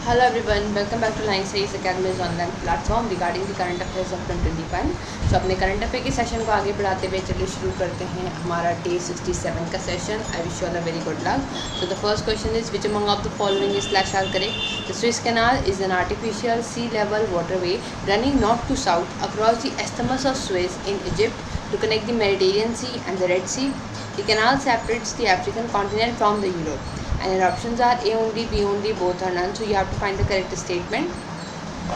Hello everyone, welcome back to Line Says Academy's online platform regarding the current affairs of 2025. So अपने current affair के session को आगे बढ़ाते हुए चलिए शुरू करते हैं हमारा डे 67 का session. I wish you all a very good luck. So the first question is which among of the following is slash are correct? The Suez Canal is an artificial sea level waterway running north to south across the Isthmus of Suez in Egypt to connect the Mediterranean Sea and the Red Sea. The canal separates the African continent from the Europe. And your options are A only, B only, both are none. So you have to find the correct statement.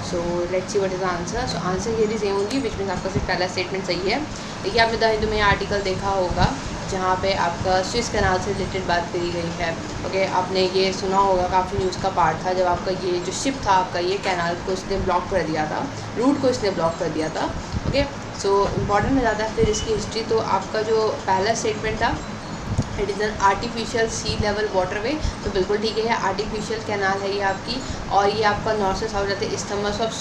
So let's see what is the answer. So answer here is A only, which means आपका सिर्फ पहला statement सही है. देखिए आपने the Hindu में article देखा होगा जहाँ पे आपका स्विस कैनाल से रिलेटेड बात करी गई है. ओके आपने ये सुना होगा, काफ़ी न्यूज़ का पार्ट था जब आपका ये जो शिप था आपका ये कैनाल को इसने ब्लॉक कर दिया था, रूट को इसने ब्लॉक कर दिया था. ओके सो इम्पॉर्टेंट हो जाता है फिर इसकी हिस्ट्री. तो आपका जो पहला स्टेटमेंट था it is an artificial sea level waterway, तो बिल्कुल ठीक है, आर्टिफिशियल कैनाल है ये आपकी. और ये आपका नॉर्थ से साउथ जाते हैं isthmus of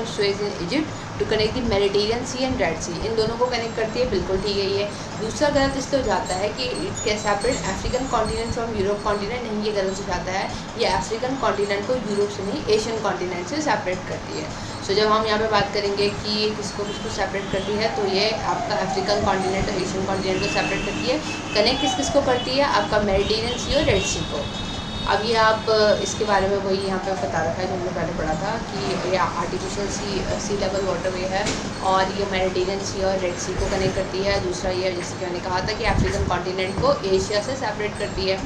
Suez in Egypt to connect the Mediterranean Sea and Red Sea. इन दोनों को कनेक्ट करती है, बिल्कुल ठीक है ये. दूसरा गलत इसलिए हो जाता है कि it can separate African continent from Europe continent. नहीं, ये गलत हो जाता है. ये अफ्रीकन कॉन्टिनेंट को यूरोप से नहीं एशियन कॉन्टिनेंट से सेपरेट करती है. सो जब हम यहाँ पे बात करेंगे कि ये किसको सेपरेट करती है तो ये आपका अफ्रीकन कॉन्टिनेंट और एशियन कॉन्टिनेंट को सेपरेट करती है. कनेक्ट किसको करती है? आपका मेडिटेरियन सी और रेड सी को. अब ये आप इसके बारे में वही यहाँ पे बता रखा है जो हमने पहले पढ़ा था कि ये आर्टिफिशियल सी लेवल वाटरवे है और ये मेडिटेरियन सी और रेड सी को कनेक्ट करती है. दूसरा ये जैसे कि मैंने कहा था कि अफ्रीकन कॉन्टिनेंट को एशिया से सेपरेट करती है.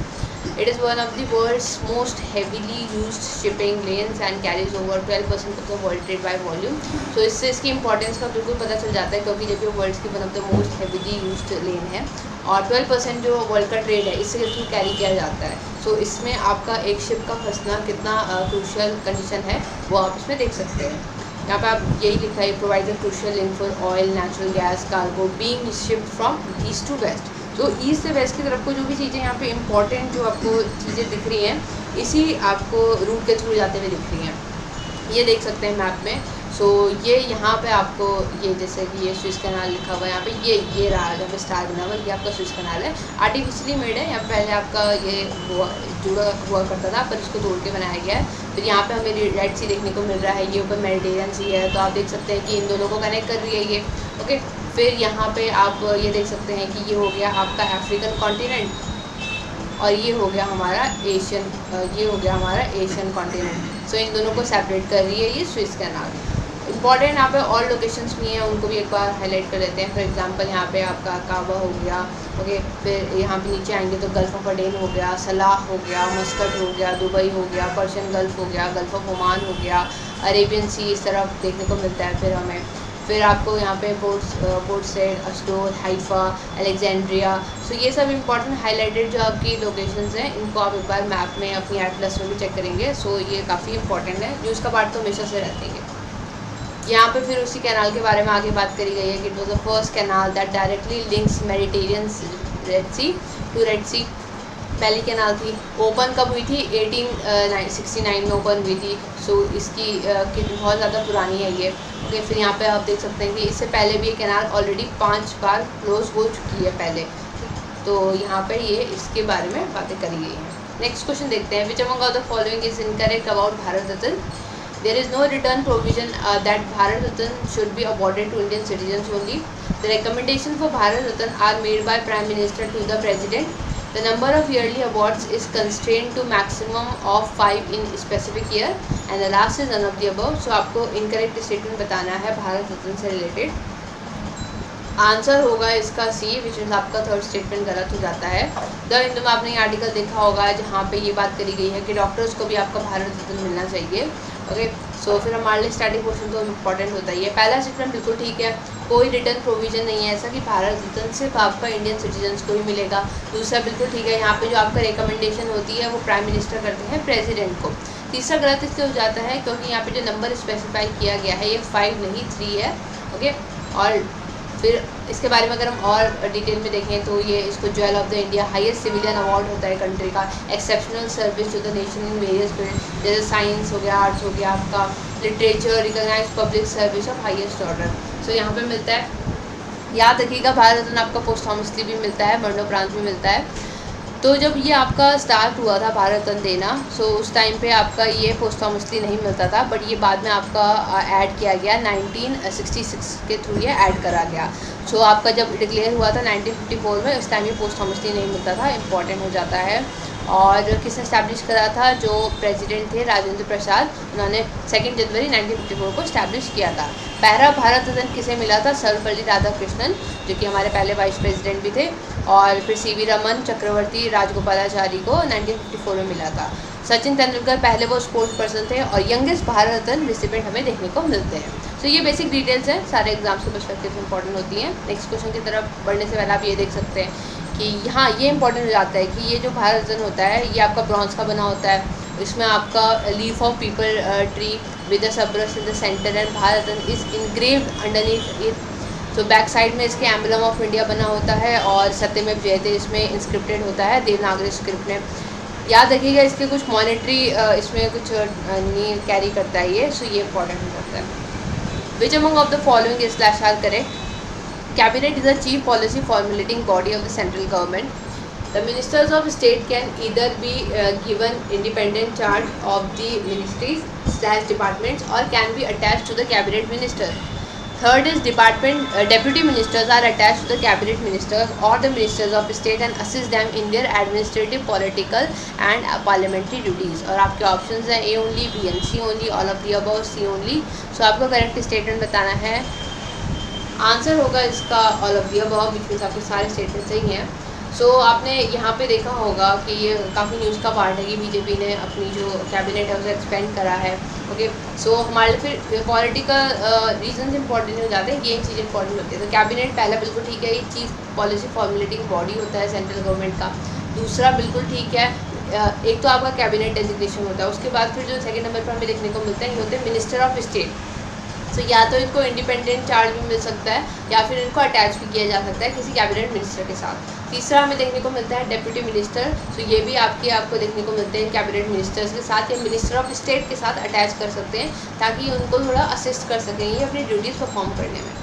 It is one of the world's most heavily used shipping lanes and carries over 12% of the world trade by volume. So इससे इसकी इंपॉर्टेंस का बिल्कुल पता चल जाता है क्योंकि जब ये वर्ल्ड की one of the most heavily used lane है और 12% जो वर्ल्ड का ट्रेड है इससे इसको कैरी किया जाता है. सो इसमें आपका एक शिप का फंसना कितना क्रूशियल कंडीशन है वो आप इसमें देख सकते हैं. यहाँ पे आप यही लिखा है provide the crucial link for oil, natural gas, cargo being shift from east to west. तो ईस्ट से वेस्ट की तरफ को जो भी चीज़ें यहाँ पे इंपॉर्टेंट जो आपको चीज़ें दिख रही हैं इसी आपको रूट के थ्रू जाते हुए दिख रही हैं. ये देख सकते हैं मैप में. सो ये यहाँ पे आपको ये जैसे कि ये स्विस कैनाल लिखा हुआ है यहाँ पे ये रहा जहाँ पे स्टार बना हुआ ये आपका स्विस कैनाल है. आर्टिफिशियली मेड है. यहाँ पहले आपका ये जुड़ा हुआ करता था पर इसको तोड़ के बनाया गया है. फिर यहाँ पे हमें रेड सी देखने को मिल रहा है, ये ऊपर मेडिटेरियन सी है. तो आप देख सकते हैं कि इन दोनों को कनेक्ट कर रही है ये. ओके फिर यहाँ पे आप ये देख सकते हैं कि ये हो गया आपका अफ्रीकन कॉन्टिनेंट और ये हो गया हमारा एशियन कॉन्टिनेंट. सो इन दोनों को सेपरेट कर रही है ये स्विस कैनाल. इंपॉर्टेंट यहाँ पे और लोकेशंस भी हैं उनको भी एक बार हाईलाइट कर लेते हैं. फॉर एग्जांपल यहाँ पे आपका काबा हो गया. ओके फिर यहाँ पे नीचे आएंगे तो गल्फ ऑफ अडेन हो गया, सलाह हो गया, मस्कट हो गया, दुबई हो गया, पर्शियन गल्फ हो गया, गल्फ ऑफ ओमान हो गया, अरेबियन सी इस तरफ देखने को मिलता है. फिर आपको यहाँ पे पोर्ट सेड, अस्डोद, हाइफा, अलेक्जेंड्रिया. सो ये सब इंपॉर्टेंट हाईलाइटेड जो आपकी लोकेशंस हैं इनको आप एक बार मैप में अपनी एटलस में भी चेक करेंगे. सो ये काफ़ी इंपॉर्टेंट है. न्यूज़ का पार्ट तो हमेशा से रहते हैं. यहाँ पे फिर उसी कैनाल के बारे में आगे बात करी गई है कि it was the first canal that directly links Mediterranean Red Sea to Red Sea. पहली कैनाल थी. ओपन कब हुई थी? 1869 में ओपन हुई थी. सो इसकी बहुत ज़्यादा पुरानी है ये. ओके फिर यहाँ पे आप देख सकते हैं कि इससे पहले भी ये कैनाल ऑलरेडी 5 बार क्लोज हो चुकी है पहले. तो यहाँ पे ये इसके बारे में बातें करी गई हैं. नेक्स्ट क्वेश्चन देखते हैं. विच among of the following is incorrect about Bharat Ratna? There is no return provision that Bharat Ratna should be awarded to Indian citizens only. The recommendation for Bharat Ratna are made by Prime Minister to the President. The number of yearly awards is constrained to maximum of 5 in specific year, and the last is none of the above. So आपको incorrect statement बताना है भारत रत्न से related. Answer होगा इसका सी, विच means आपका third statement गलत हो जाता है. द हिंदू में आपने ये आर्टिकल देखा होगा जहाँ पे ये बात करी गई है कि डॉक्टर्स को भी आपका भारत रत्न मिलना चाहिए. ओके सो फिर हमारे लिए स्टार्टिंग पोर्शन तो इम्पॉर्टेंट होता ही है. पहला स्टेटमेंट बिल्कुल ठीक है, कोई रिटर्न प्रोविजन नहीं है ऐसा कि भारत रत्न सिर्फ आपका इंडियन सिटीजन्स को ही मिलेगा. दूसरा बिल्कुल ठीक है, यहाँ पे जो आपका रिकमेंडेशन होती है वो प्राइम मिनिस्टर करते हैं प्रेसिडेंट को. तीसरा गलत इसलिए हो जाता है क्योंकि यहाँ पे जो नंबर स्पेसिफाई किया गया है ये 5 नहीं 3 है. ओके और फिर इसके बारे में अगर हम और डिटेल में देखें तो ये इसको jewel of the India highest civilian award होता है कंट्री का. Exceptional service to the nation in various field जैसे साइंस हो गया, आर्ट्स हो गया, आपका literature, recognise public service of highest order. So यहाँ पे मिलता है. याद रखिएगा भारत रत्न आपका पोस्टॉमसली भी मिलता है, मरणोपरांत भी मिलता है. तो जब ये आपका स्टार्ट हुआ था भारत रत्न देना, सो उस टाइम पे आपका ये पोस्टमोसली नहीं मिलता था, बट ये बाद में आपका ऐड किया गया 1966 के थ्रू ये ऐड करा गया। सो आपका जब डिक्लेयर हुआ था 1954 में, उस टाइम ये पोस्टमोसली नहीं मिलता था, इम्पॉर्टेंट हो जाता है। और किसने इस्टेब्लिश करा था? जो प्रेसिडेंट थे राजेंद्र प्रसाद, उन्होंने 2 जनवरी 1954 को इस्टेब्लिश किया था। पहला भारत रत्न किसे मिला था? सर्वपल्ली राधाकृष्णन, जो कि हमारे पहले वाइस प्रेसिडेंट भी थे। और फिर सीवी रमन, चक्रवर्ती राजगोपालाचारी को 1954 में मिला था। सचिन तेंदुलकर पहले वो स्पोर्ट्स पर्सन थे और यंगेस्ट भारत रत्न रिसिपेंट हमें देखने को मिलते हैं। तो ये बेसिक डिटेल्स हैं, सारे एग्जाम्स के पर्सपेक्टिव से इंपॉर्टेंट होती हैं। नेक्स्ट क्वेश्चन की तरफ बढ़ने से पहले आप ये देख सकते हैं कि यहाँ ये इंपॉर्टेंट हो जाता है कि ये जो भारत रत्न होता है ये आपका ब्रॉन्ज का बना होता है। इसमें आपका leaf of people tree with a Sabras in the centre and Bharat Ratna is engraved underneath it. तो बैक साइड में इसके एम्बलम ऑफ इंडिया बना होता है और सत्यमेव जयते इसमें इंस्क्रिप्टेड होता है देवनागरी स्क्रिप्ट में। याद रखिएगा इसके कुछ मॉनेटरी इसमें कुछ नहीं कैरी करता है ये, सो ये इंपॉर्टेंट हो जाता है। Which among of the following is slash are correct? Cabinet is the chief policy formulating body of the central government. The ministers of state can either be given independent charge of the ministries / departments or can be attached to the cabinet minister. Third is deputy ministers are attached to the cabinet ministers or the ministers of state and assist them in their administrative, political and parliamentary duties. और आपके options हैं A only, B and C only, all of the above, C only. So आपको correct statement बताना है। Answer होगा इसका all of the above, which means आपके सारे स्टेटमेंट सही हैं। सो आपने यहाँ पे देखा होगा कि ये काफ़ी न्यूज़ का पार्ट है कि बीजेपी ने अपनी जो कैबिनेट है उसे एक्सपेंड करा है। ओके, सो हमारे फिर पॉलिटिकल रीजन इंपॉर्टेंट हो जाते हैं, ये चीज़ इंपॉर्टेंट होती है। तो कैबिनेट पहला बिल्कुल ठीक है, ये चीफ पॉलिसी फॉर्मुलेटिंग बॉडी होता है सेंट्रल गवर्नमेंट का। दूसरा बिल्कुल ठीक है, एक तो आपका कैबिनेट डेजिग्नेशन होता है, उसके बाद फिर जो सेकंड नंबर पर हमें देखने को मिलता है ये होते हैं मिनिस्टर ऑफ स्टेट। तो या तो इनको इंडिपेंडेंट चार्ज भी मिल सकता है या फिर इनको अटैच भी किया जा सकता है किसी कैबिनेट मिनिस्टर के साथ। तीसरा हमें देखने को मिलता है डेप्यूटी मिनिस्टर, तो ये भी आपको देखने को मिलते हैं कैबिनेट मिनिस्टर्स के साथ या मिनिस्टर ऑफ स्टेट के साथ अटैच कर सकते हैं ताकि उनको थोड़ा असिस्ट कर सकें ये अपनी ड्यूटीज़ परफॉर्म करने में।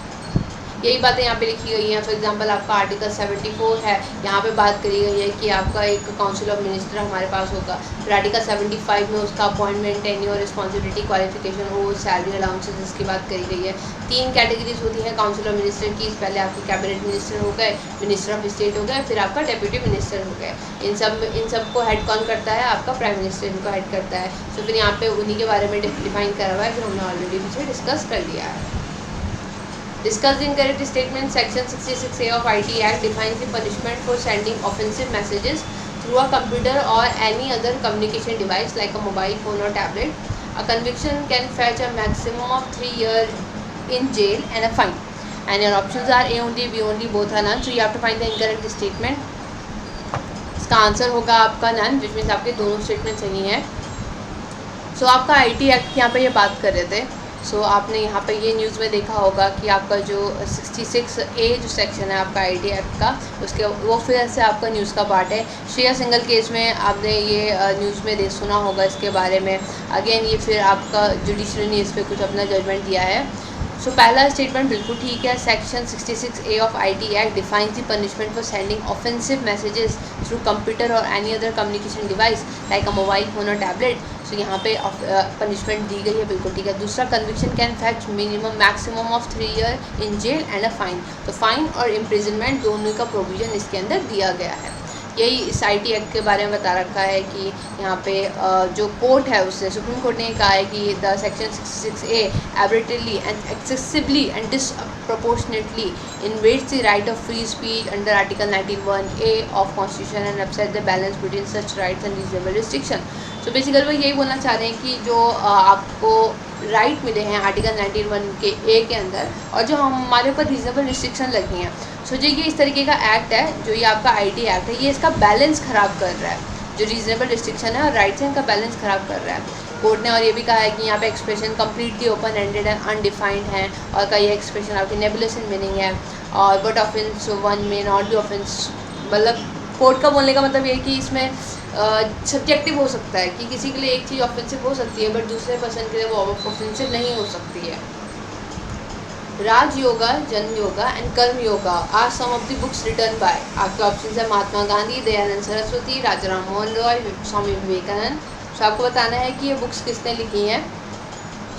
यही बातें यहाँ पे लिखी गई हैं। फॉर एग्जांपल आपका आर्टिकल 74 है, यहाँ पे बात करी गई है कि आपका एक काउंसिल ऑफ मिनिस्टर हमारे पास होगा। फिर आर्टिकल 75 में उसका अपॉइंटमेंट, टेन्योर, रिस्पॉन्सिबिलिटी, क्वालिफिकेशन, वो सैलरी अलाउंसेस इसकी बात करी गई है। 3 कैटेगरीज होती हैं काउंसिल ऑफ मिनिस्टर की, पहले आपके कैबिनेट मिनिस्टर हो गए, मिनिस्टर ऑफ स्टेट हो गए, फिर आपका डेप्यूटी मिनिस्टर हो गए। इन सब को हेड कौन करता है? आपका प्राइम मिनिस्टर इनको हेड करता है। तो फिर यहाँ पे उन्हीं के बारे में डिफाइन करा हुआ है जो हमने ऑलरेडी पीछे डिस्कस कर लिया है। Discuss the incorrect statement. Section 66A of IT Act defines the punishment for sending offensive messages through a computer or any other communication device like a mobile phone or tablet. A conviction can fetch a maximum of 3 years in jail and a fine. And your options are A only, B only, both are none. So you have to find the incorrect statement. इसका answer होगा आपका none, which means आपके दोनों statement सही हैं। सो आपका IT act यहाँ पे ये बात कर रहे थे। सो आपने यहाँ पे ये न्यूज़ में देखा होगा कि आपका जो 66A जो सेक्शन है आपका IT एक्ट का, उसके वो फिर से आपका न्यूज़ का पार्ट है। श्रेया सिंगल केस में आपने ये न्यूज़ में सुना होगा इसके बारे में। अगेन ये फिर आपका जुडिशरी ने इस पर कुछ अपना जजमेंट दिया है। सो पहला स्टेटमेंट बिल्कुल ठीक है। Section 66A of IT act defines the punishment for sending offensive messages through computer और any other communication device like a mobile phone और टैबलेट। सो यहाँ पे पनिशमेंट दी गई है, बिल्कुल ठीक है। दूसरा, conviction can fetch maximum of 3 year in jail and a fine. तो फाइन और इम्प्रिजनमेंट दोनों का प्रोविज़न इसके अंदर दिया गया है। यही इस IT एक्ट के बारे में बता रखा है कि यहाँ पे जो कोर्ट है उसने, सुप्रीम कोर्ट ने कहा है कि the section 66A arbitrarily and excessively and disproportionately invades the right of free speech under Article 91A of Constitution and upset the balance between such rights and reasonable restriction. तो basically वो यही बोलना चाह रहे हैं कि जो आपको राइट मिले हैं आर्टिकल 91 के A के अंदर और जो हमारे ऊपर रीजनेबल रिस्ट्रिक्शन लगी हैं, सो जो ये इस तरीके का एक्ट है, जो ये आपका IT एक्ट है, ये इसका बैलेंस ख़राब कर रहा है। जो रीजनेबल रिस्ट्रिक्शन है और राइट्स हैं इनका बैलेंस ख़राब कर रहा है कोर्ट ने। और ये भी कहा है कि यहाँ पे expression completely open ended and undefined है और का ये एक्सप्रेशन आपकी नेबुलस इन मीनिंग है। और but offence one may not be offence, मतलब कोर्ट का बोलने का मतलब ये है कि इसमें सब्जेक्टिव हो सकता है कि किसी के लिए एक चीज़ ऑफेंसिव हो सकती है बट दूसरे पर्सन के लिए वो ऑफेंसिव नहीं हो सकती है। राज योगा, जन Yoga and Karma Yoga are some of the books written by. आपके ऑप्शन है महात्मा गांधी, दयानंद सरस्वती, राजाराम मोहन रॉय, स्वामी विवेकानंद। सो आपको बताना है कि ये बुक्स किसने लिखी हैं।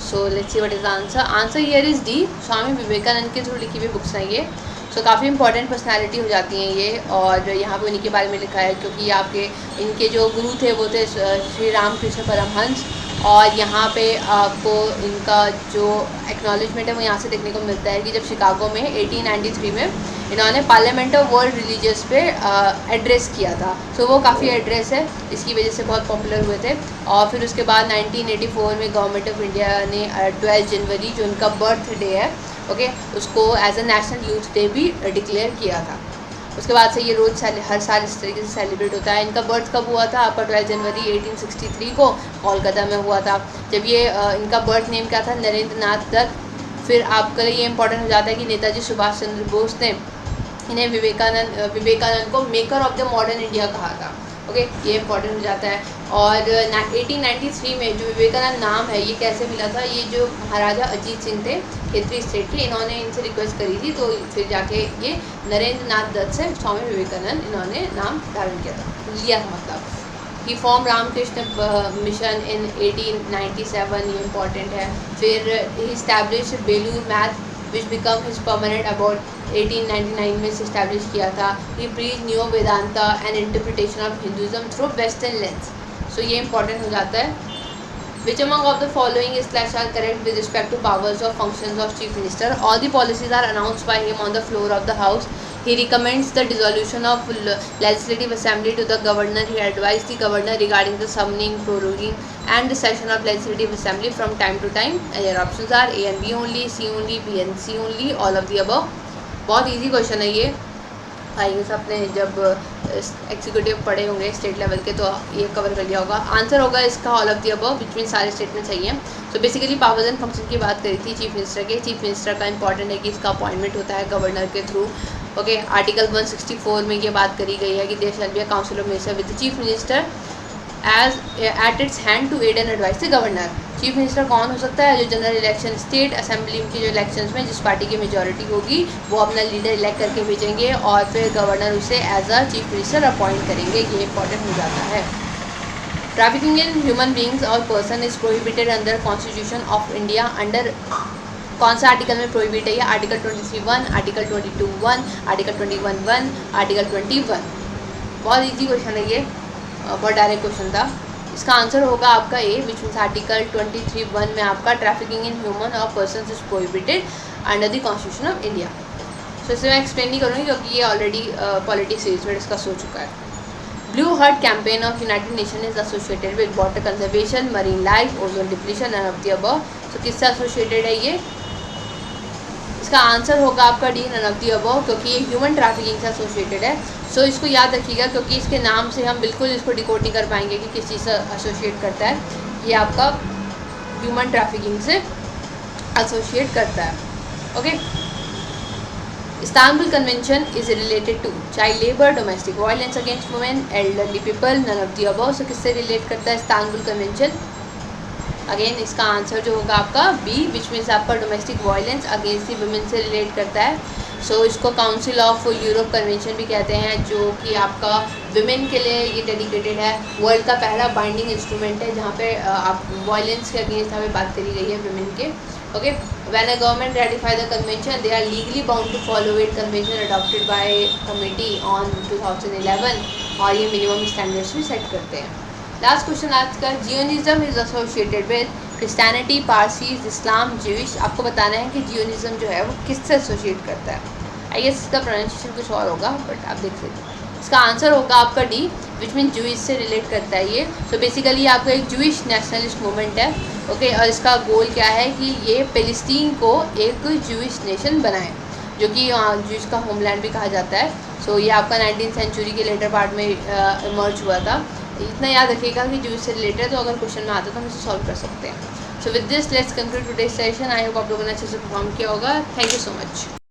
So let's see what is the answer. Answer here is D, Swami Vivekananda के थ्रू लिखी हुई बुक्स हैं ये। सो काफ़ी इंपॉर्टेंट पर्सनैलिटी हो जाती हैं ये, और यहाँ पे उन्हीं के बारे में लिखा है क्योंकि आपके इनके जो गुरु थे वो थे श्री रामकृष्ण परमहंस। और यहाँ पे आपको इनका जो एक्नॉलेजमेंट है वो यहाँ से देखने को मिलता है कि जब शिकागो में 1893 में इन्होंने पार्लियामेंट ऑफ वर्ल्ड रिलीजियस पे एड्रेस किया था। सो वो काफ़ी एड्रेस है, इसकी वजह से बहुत पॉपुलर हुए थे। और फिर उसके बाद 1984 में गवर्नमेंट ऑफ इंडिया ने 12 जनवरी जो उनका बर्थ डे है, ओके, उसको as a national youth day भी डिक्लेयर किया था। उसके बाद से ये रोज़ हर साल इस तरीके से सेलिब्रेट होता है। इनका बर्थ कब हुआ था आपका? 12 जनवरी 1863 को कोलकाता में हुआ था। जब ये इनका बर्थ नेम क्या था? नरेंद्र नाथ दत्त। फिर आपके लिए ये इंपॉर्टेंट हो जाता है कि नेताजी सुभाष चंद्र बोस ने इन्हें विवेकानंद को maker of the modern India कहा था। ओके, ये इंपॉर्टेंट हो जाता है। और 1893 में जो विवेकानंद नाम है ये कैसे मिला था? ये जो महाराजा अजीत सिंह थे खेतरी स्टेट के, इन्होंने इनसे रिक्वेस्ट करी थी, तो फिर जाके ये नरेंद्र नाथ दत्त से स्वामी विवेकानंद इन्होंने नाम धारण किया था, लिया था मतलब। He form Ramakrishna Mission in 1897, ये इम्पॉर्टेंट है। फिर he establish Belur Math which become his permanent about 1899 में से इस्टेब्लिश किया था। He preach new Vedanta and interpretation of Hinduism through western lens. So ये इंपॉर्टेंट हो जाता है। Which among of the following is slash are correct with respect to powers or functions of Chief Minister? All the policies are announced by him on the floor of the House. He recommends the dissolution of Legislative Assembly to the Governor. He advised the Governor regarding the summoning, proroguing and the session of Legislative Assembly from time to time. And your options are A and B only, C only, B and C only, all of the above. बहुत easy question है ये। आइए आपने जब executive पढ़े होंगे state level के तो ये कवर कर लिया होगा। आंसर होगा इसका all of the above, which mean सारे स्टेटमेंट सही हैं। So basically powers and function की बात करी थी चीफ मिनिस्टर के। चीफ मिनिस्टर का इंपॉर्टेंट है कि इसका अपॉइंटमेंट होता है गवर्नर के थ्रू। ओके, आर्टिकल 164 में ये बात करी गई है कि there shall be a council of minister with the chief minister as at its hand to aid and advise the governor. Chief minister कौन हो सकता है? जो जनरल इलेक्शन स्टेट असेंबली की जो इलेक्शंस में जिस पार्टी की मेजॉरिटी होगी वो अपना लीडर इलेक्ट करके भेजेंगे और फिर गवर्नर उसे as a chief minister appoint करेंगे। ये इंपॉर्टेंट हो जाता है। ट्रैफिकिंग इन ह्यूमन बींग्स और person is prohibited under constitution of India. अंडर कौन सा आर्टिकल में प्रोहिबिट है? Article 23(1), article 22(1), article 21(1), article 21। बहुत ईजी क्वेश्चन है ये, बहुत डायरेक्ट क्वेश्चन था। इसका आंसर होगा आपका ए, विच मीन्स आर्टिकल 23(1) में आपका ट्रैफिकिंग इन ह्यूमन और person is prohibited under the constitution of India. So इसे मैं एक्सप्लेन नहीं करूँगी क्योंकि ये ऑलरेडी पॉलिटिक्स सीरीज में डिस्कस हो चुका है। Blue Heart campaign of United Nation is associated with water conservation, marine life, ozone depletion and of the above. So किससे एसोसिएटेड है ये? इसका आंसर होगा आपका D, none of the above, क्योंकि ये ह्यूमन ट्रैफिकिंग से एसोसिएटेड है। सो इसको याद रखिएगा क्योंकि इसके नाम से हम बिल्कुल इसको डिकोड नहीं कर पाएंगे कि किस चीज़ से एसोसिएट करता है। ये आपका ह्यूमन ट्रैफिकिंग से एसोसिएट करता है। Okay, Istanbul Convention is related to child labour, domestic violence against women, elderly people, none of the above. So किससे रिलेट करता है इस्तांबुल कन्वेंशन? अगेन इसका आंसर जो होगा आपका बी, विच मीन्स आपका domestic violence against the women से relate करता है। सो इसको काउंसिल ऑफ यूरोप कन्वेंशन भी कहते हैं, जो कि आपका वुमेन के लिए ये डेडिकेटेड है। वर्ल्ड का पहला बाइंडिंग इंस्ट्रूमेंट है जहाँ पे आप वायलेंस के अगेंस्ट हमें बात करी गई है वुमेन के। Okay, when a government ratify the convention they are legally bound to follow it. Convention adopted by committee on 2011 और ये मिनिमम स्टैंडर्ड्स भी सेट करते हैं। लास्ट क्वेश्चन आज का, Zionism is associated with Christianity, Parsis, Islam, Jewish. आपको बताना है कि जियोनिज्म जो है वो किससे एसोसिएट करता है। आई गेस इसका प्रोनाउंसिएशन कुछ और होगा बट आप देख सकते हैं। इसका आंसर होगा आपका डी, विच मीन ज्यूइश से रिलेट करता है ये। सो बेसिकली आपका एक ज्यूइश नेशनलिस्ट मूवमेंट है। ओके, और इसका गोल क्या है कि ये फिलिस्तीन को एक ज्यूइश नेशन बनाए, जो कि ज्यूइश का होमलैंड भी कहा जाता है। सो ये आपका 19th सेंचुरी के लेटर पार्ट में इमर्ज हुआ था। इतना याद रखिएगा कि ज्यूइश से रिलेटेड, तो अगर क्वेश्चन में आता तो हम इसे सॉल्व कर सकते हैं। So with this let's conclude today's session. I hope आप लोगों ने अच्छे से परफॉर्म किया होगा। Thank you so much.